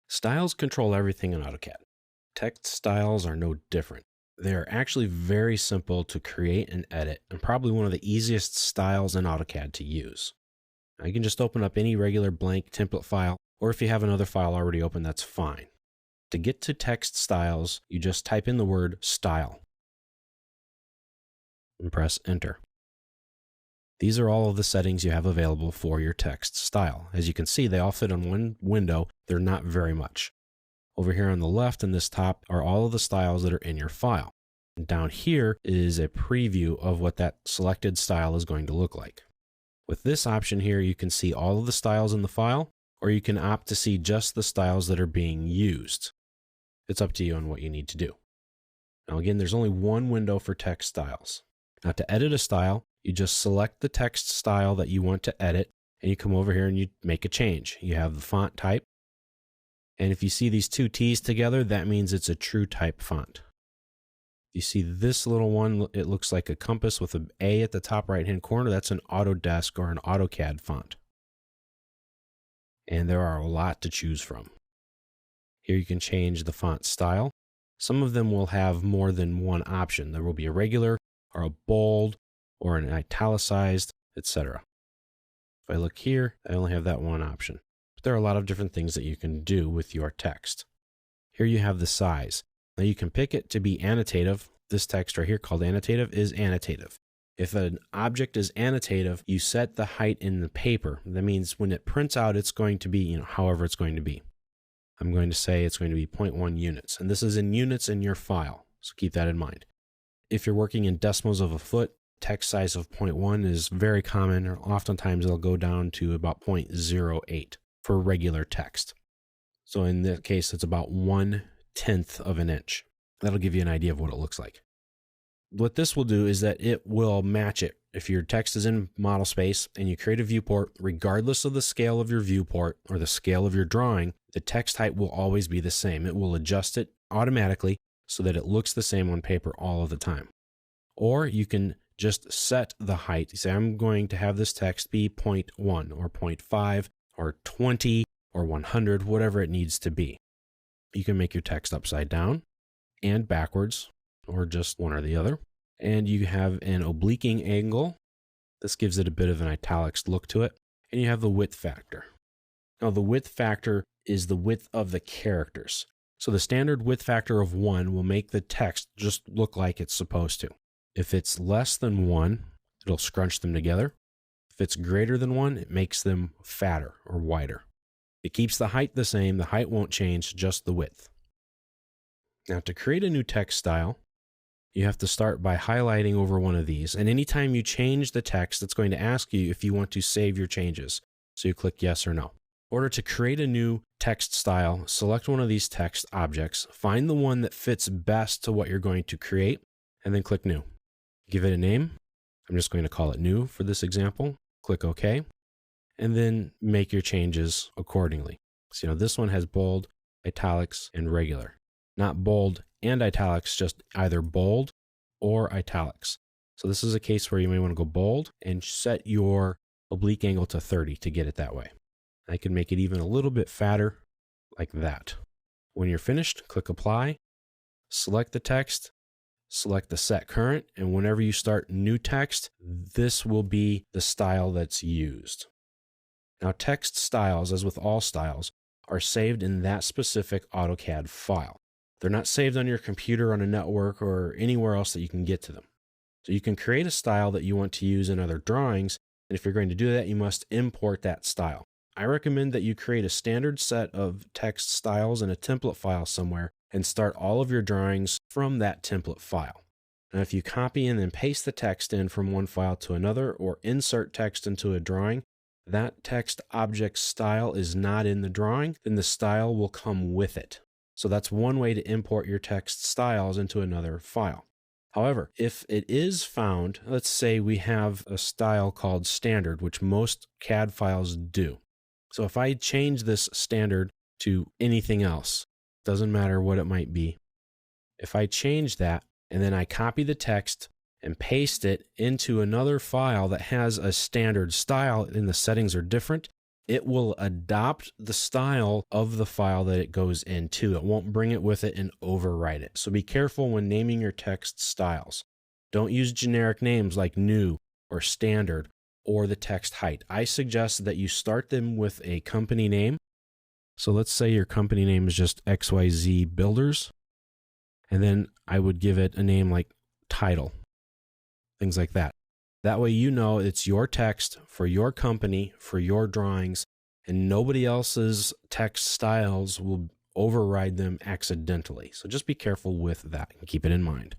Styles control everything in AutoCAD. Text styles are no different. They are actually very simple to create and edit, and probably one of the easiest styles in AutoCAD to use. Now, you can just open up any regular blank template file, or if you have another file already open, that's fine. To get to text styles, you just type in the word style and press enter. These are all of the settings you have available for your text style. As you can see, they all fit on one window. They're not very much. Over here on the left in this top are all of the styles that are in your file. And down here is a preview of what that selected style is going to look like. With this option here, you can see all of the styles in the file, or you can opt to see just the styles that are being used. It's up to you on what you need to do. Now again, there's only one window for text styles. Now to edit a style, you just select the text style that you want to edit, and you come over here and you make a change. You have the font type, and if you see these two T's together, that means it's a true type font. You see this little one, it looks like a compass with an A at the top right-hand corner. That's an Autodesk or an AutoCAD font. And there are a lot to choose from. Here you can change the font style. Some of them will have more than one option. There will be a regular or a bold or an italicized, etc. If I look here, I only have that one option. But there are a lot of different things that you can do with your text. Here you have the size. Now you can pick it to be annotative. This text right here called annotative is annotative. If an object is annotative, you set the height in the paper. That means when it prints out, it's going to be, however it's going to be. I'm going to say it's going to be 0.1 units. And this is in units in your file. So keep that in mind. If you're working in decimals of a foot, text size of 0.1 is very common, or oftentimes it'll go down to about 0.08 for regular text. So in this case, it's about 1/10 of an inch. That'll give you an idea of what it looks like. What this will do is that it will match it. If your text is in model space and you create a viewport, regardless of the scale of your viewport or the scale of your drawing, the text height will always be the same. It will adjust it automatically so that it looks the same on paper all of the time. Or you can just set the height. You say, I'm going to have this text be 0.1 or 0.5 or 20 or 100, whatever it needs to be. You can make your text upside down and backwards, or just one or the other. And you have an obliquing angle. This gives it a bit of an italics look to it. And you have the width factor. Now the width factor is the width of the characters. So the standard width factor of 1 will make the text just look like it's supposed to. If it's less than 1, it'll scrunch them together. If it's greater than 1, it makes them fatter or wider. It keeps the height the same. The height won't change, just the width. Now to create a new text style, you have to start by highlighting over one of these. And anytime you change the text, it's going to ask you if you want to save your changes. So you click yes or no. In order to create a new text style, select one of these text objects, find the one that fits best to what you're going to create, and then click new. Give it a name. I'm just going to call it new for this example. Click OK, and then make your changes accordingly. So this one has bold, italics, and regular. Not bold and italics, just either bold or italics. So this is a case where you may want to go bold and set your oblique angle to 30 to get it that way. I can make it even a little bit fatter like that. When you're finished, click apply, select the text, select the set current, and whenever you start new text, this will be the style that's used. Now text styles, as with all styles, are saved in that specific AutoCAD file. They're not saved on your computer, on a network, or anywhere else that you can get to them. So you can create a style that you want to use in other drawings, and if you're going to do that, you must import that style. I recommend that you create a standard set of text styles in a template file somewhere and start all of your drawings from that template file. Now, if you copy and then paste the text in from one file to another or insert text into a drawing, that text object style is not in the drawing, then the style will come with it. So that's one way to import your text styles into another file. However, if it is found, let's say we have a style called standard, which most CAD files do. So if I change this standard to anything else, doesn't matter what it might be. If I change that and then I copy the text and paste it into another file that has a standard style and the settings are different, it will adopt the style of the file that it goes into. It won't bring it with it and overwrite it. So be careful when naming your text styles. Don't use generic names like new or standard or the text height. I suggest that you start them with a company name. So let's say your company name is just XYZ Builders. And then I would give it a name like title, things like that. That way you know it's your text for your company, for your drawings, and nobody else's text styles will override them accidentally. So just be careful with that and keep it in mind.